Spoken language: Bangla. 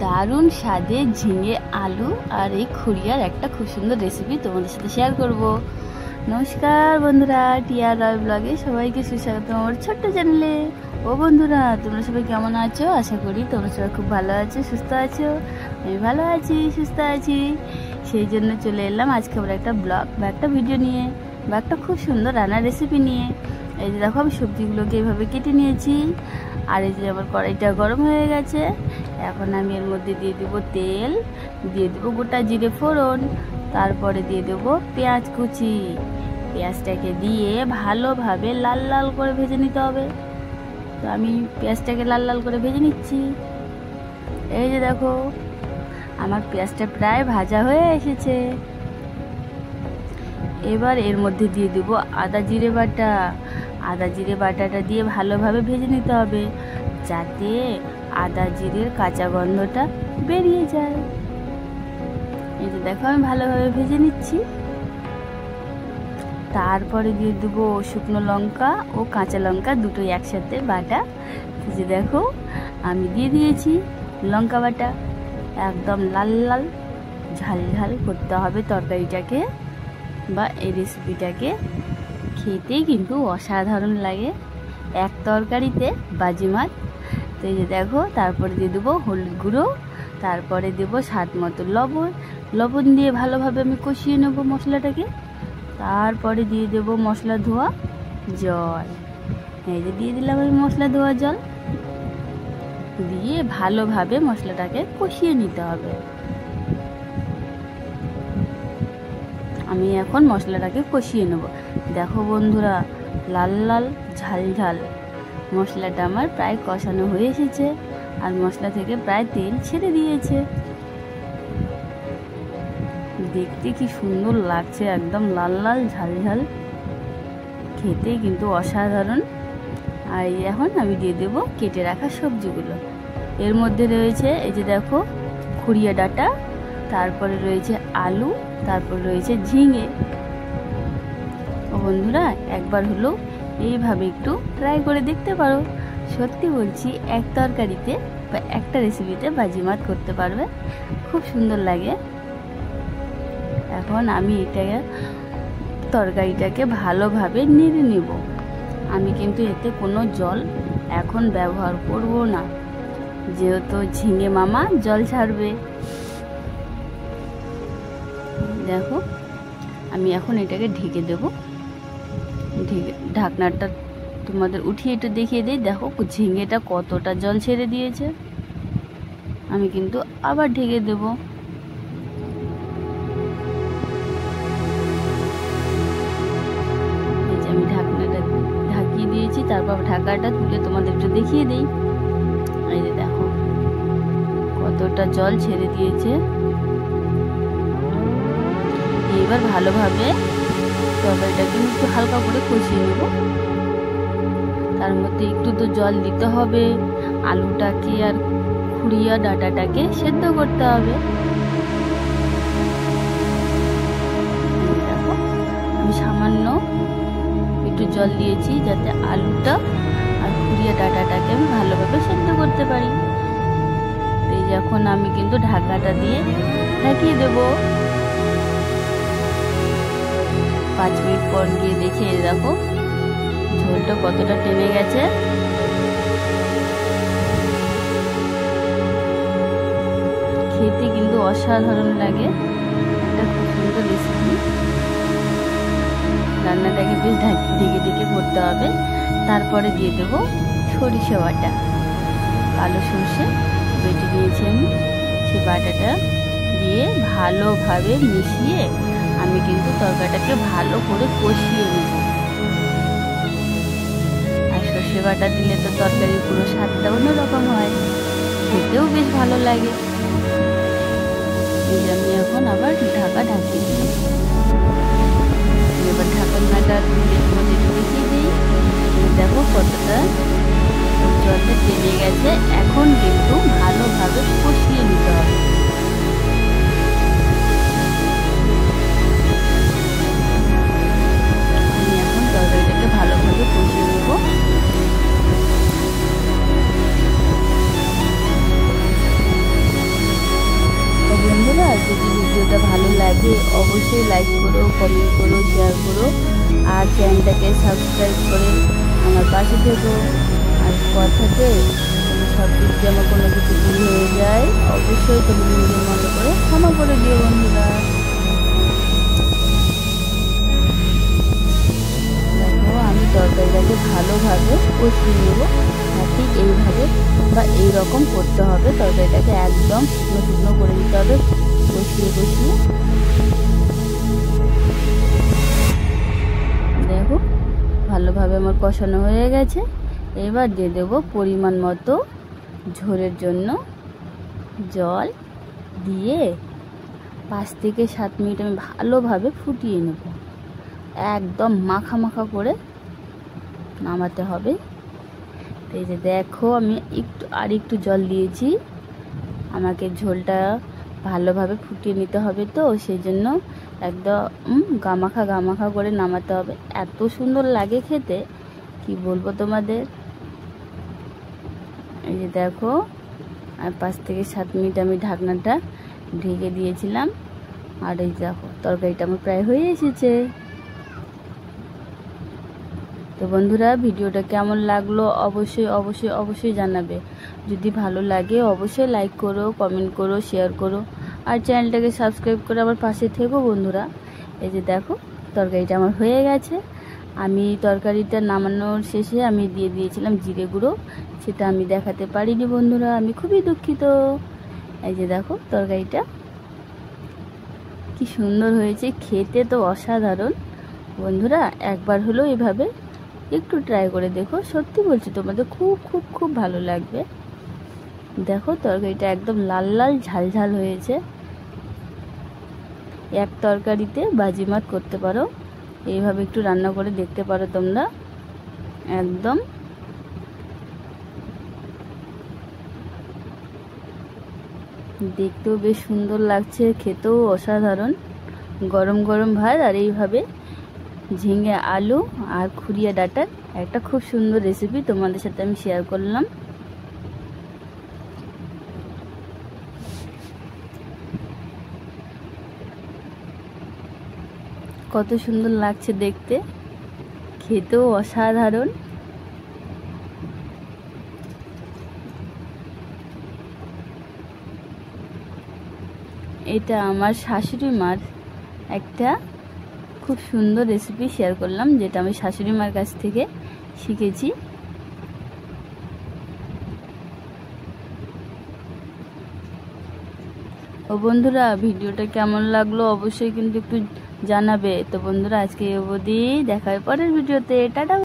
দারুণ স্বাদে ঝিঙে আলু আর এই খুরিয়ার একটা খুব সুন্দর রেসিপি তোমাদের সাথে শেয়ার করব। নমস্কার বন্ধুরা, টিয়া রয় ব্লগে সবাইকে সুস্বাগত আমার ছোট্ট চ্যানেলে। ও বন্ধুরা, তোমরা সবাই কেমন আছো? আশা করি তোমরা সবাই খুব ভালো আছো, সুস্থ আছো। আমি ভালো আছি, সুস্থ আছি। সেই জন্য চলে এলাম আজকে আবার একটা ব্লগ বা একটা ভিডিও নিয়ে বা একটা খুব সুন্দর রান্নার রেসিপি নিয়ে। এই যে দেখো, আমি সবজিগুলোকে এইভাবে কেটে নিয়েছি। আর এই যে আমার কড়াইটা গরম হয়ে গেছে। এখন আমি এর মধ্যে দিয়ে দেবো তেল, দিয়ে দেবো গোটা জিরে ফোড়ন, তারপরে দিয়ে দেবো পেঁয়াজ কুচি। পেঁয়াজটাকে দিয়ে ভালোভাবে লাল লাল করে ভেজে নিতে হবে। তো আমি পেঁয়াজটাকে লাল লাল করে ভেজে নিচ্ছি। এই যে দেখো, আমার পেঁয়াজটা প্রায় ভাজা হয়ে এসেছে। এবার এর মধ্যে দিয়ে দেবো আদা জিরে বাটা। আদা জিরে বাটাটা দিয়ে ভালোভাবে ভেজে নিতে হবে, যাতে আদা জিরের কাঁচা গন্ধটা বেরিয়ে যায়। এই যে দেখো, আমি ভালোভাবে ভেজে নিচ্ছি। তারপরে দিয়ে দেবো শুকনো লঙ্কা ও কাঁচা লঙ্কা দুটোই একসাথে বাটা। এই যে দেখো, আমি দিয়ে দিয়েছি লঙ্কা বাটা। একদম লাল লাল ঝাল ঝাল করতে হবে তরকারিটাকে বা এই রেসিপিটাকে। খেতে কিন্তু অসাধারণ লাগে, এক তরকারিতে বাজিমাত। তো এই যে দেখো, তারপরে দিয়ে দেবো হলুদ গুঁড়ো, তারপরে দেবো স্বাদ মতো লবণ। লবণ দিয়ে ভালোভাবে আমি কষিয়ে নেব মশলাটাকে। তারপরে দিয়ে দেবো মশলা ধোয়া জল। এই যে দিয়ে দিলাম আমি মশলা ধোয়া জল, দিয়ে ভালোভাবে মশলাটাকে কষিয়ে নিতে হবে। আমি এখন মশলাটাকে কষিয়ে নেব। দেখো বন্ধুরা, লাল লাল ঝাল ঝাল মশলাটা আমার প্রায় কষানো হয়ে এসেছে, আর মশলা থেকে প্রায় তেল ছেড়ে দিয়েছে। দেখতে কি সুন্দর লাগছে, একদম লাল লাল ঝাল ঝাল, খেতে কিন্তু অসাধারণ। আর এখন আমি দিয়ে দেবো কেটে রাখা সবজিগুলো। এর মধ্যে রয়েছে এই যে দেখো খুরিয়া ডাঁটা, তারপরে রয়েছে আলু, তারপর রয়েছে ঝিঙে। ও বন্ধুরা, একবার হলো এইভাবে একটু ট্রাই করে দেখতে পারো। সত্যি বলছি, এক তরকারিতে বা একটা রেসিপিতে বাজিমাত করতে পারবে, খুব সুন্দর লাগে। এখন আমি তরকারিটাকে ভালোভাবে নেড়ে নেব। আমি কিন্তু এতে কোনো জল এখন ব্যবহার করব না, যেহেতু ঝিঙে মামা জল ছাড়বে। দেখো, আমি এখন এটাকে ঢেকে দেব। ঢাকনাটা তোমাদের উঠিয়ে একটু দেখিয়ে দিই। দেখো ঝিঙেটা কতটা জল ছেড়ে দিয়েছে। আমি কিন্তু আবার ঢেকে দেব। এই যে আমি ঢাকনাটা ঢাকিয়ে দিয়েছি, তারপর ঢাকাটা তুলে তোমাদের একটু দেখিয়ে দিই। এই যে দেখো কতটা জল ছেড়ে দিয়েছে। এবার ভালোভাবে তরকারিটাকে একটু হালকা করে কষিয়ে নেব। তার মধ্যে একটু তো জল দিতে হবে, আলুটাকে আর খুরিয়া ডাঁটাটাকে সেদ্ধ করতে হবে। দেখো, আমি সামান্য একটু জল দিয়েছি, যাতে আলুটা আর খুরিয়া ডাঁটাটাকে আমি ভালোভাবে সেদ্ধ করতে পারি। এই যখন আমি কিন্তু ঢাকাটা দিয়ে ঢাকিয়ে দেবো। 5 মিনিট পর গিয়ে দেখি, দেখো ঝোলটা কতটা টেনে গেছে। খেতে কিন্তু অসাধারণ লাগে, একটা খুব সুন্দর রেসিপি। রান্নাটাকে বেশ ঢেকে ঢেকে করতে হবে। তারপরে দিয়ে দেবো সরিষা বাটা। কালো সর্ষে বেটে নিয়েছি আমি, সেই বাটাটা দিয়ে ভালোভাবে মিশিয়ে আমি কিন্তু তরকারিটাকে ভালো করে কষিয়ে নেব। আর সর্ষে বাটা দিলে তো তরকারির পুরো স্বাদটা অন্যরকম হয়, খেতেও বেশ ভালো লাগে। এই যে আমি এখন আবার ঢাকা ঢাকিয়ে দিই। এবার ঢাকনাটা তুলে তোমাদের দেখিয়ে দিই। দেখো কতটা জলটা টেনে গেছে। এখন কিন্তু ভালোভাবে কষিয়ে নিতে হবে। আমি এখন তরকারিটাকে ভালোভাবে কষিয়ে নেব। ভিডিওটা ভালো লাগে অবশ্যই লাইক করো, কমেন্ট করো, শেয়ার করো আর চ্যানেলটাকে সাবস্ক্রাইব করে আমার পাশে থেকো। আর কথাতে সব দিক দিয়ে আমার কোনো কিছু ভুল হয়ে যায় অবশ্যই তুমি নিজের মনে করে ক্ষমা করে দিও বন্ধুরা। দেখো আমি তরকারিটাকে ভালোভাবে কষিয়ে নেবো। ঠিক এইভাবে বা এইরকম করতে হবে, তরকারিটাকে একদম শুকনো শুকনো করে দিতে হবে কষিয়ে কষিয়ে। দেখো ভালোভাবে আমার কষানো হয়ে গেছে। এবার দিয়ে দেবো পরিমাণ মতো ঝোলের জন্য জল, দিয়ে 5 থেকে 7 মিনিট আমি ভালোভাবে ফুটিয়ে নেব। একদম মাখা মাখা করে নামাতে হবে। এই যে দেখো আমি একটু জল দিয়েছি, আমাকে ঝোলটা ভালোভাবে ফুটিয়ে নিতে হবে, তো সেই জন্য একদম গামাখা করে নামাতে হবে। এত সুন্দর লাগে খেতে কি বলবো তোমাদের। এই যে দেখো আর 5 থেকে 7 মিনিট আমি ঢাকনাটা ঢেকে দিয়েছিলাম। আর এই দেখো তরকারিটা আমার প্রায় হয়ে এসেছে। তো বন্ধুরা ভিডিওটা কেমন লাগলো অবশ্যই জানাবে। যদি ভালো লাগে অবশ্যই লাইক করো, কমেন্ট করো, শেয়ার করো আর চ্যানেলটাকে সাবস্ক্রাইব করে আমার পাশে থেকো বন্ধুরা। এই যে দেখো তরকারিটা আমার হয়ে গেছে। আমি তরকারিটা নামানোর শেষে আমি দিয়ে দিয়েছিলাম জিরে গুঁড়ো, সেটা আমি দেখাতে পারিনি বন্ধুরা, আমি খুবই দুঃখিত। এই যে দেখো তরকারিটা কি সুন্দর হয়েছে, খেতে তো অসাধারণ বন্ধুরা। একবার হলো এভাবে একটু ট্রাই করে দেখো, সত্যি বলছি তোমাদের খুব খুব খুব ভালো লাগবে। দেখো তরকারিটা একদম লাল লাল ঝাল ঝাল হয়েছে। এক তরকারিতে বাজিমাত করতে পারো, এইভাবে একটু রান্না করে দেখতে পারো তোমরা। একদম দেখতেও বেশ সুন্দর লাগছে, খেতেও অসাধারণ। গরম গরম ভাত আর এইভাবে ঝিঙে আলু আর খুরিয়া ডাঁটার একটা খুব সুন্দর রেসিপি তোমাদের সাথে আমি শেয়ার করলাম। কত সুন্দর লাগছে দেখতে, খেতেও অসাধারণ। এটা আমার শাশুড়ি মার একটা খুব সুন্দর রেসিপি শেয়ার করলাম, যেটা আমি শাশুড়ি মার কাছ থেকে শিখেছি। ও বন্ধুরা ভিডিওটা কেমন লাগলো অবশ্যই কিন্তু একটু জানাবে। তো বন্ধুরা আজকে এই অবধি, দেখা হয় পরের ভিডিওতে, টাটা।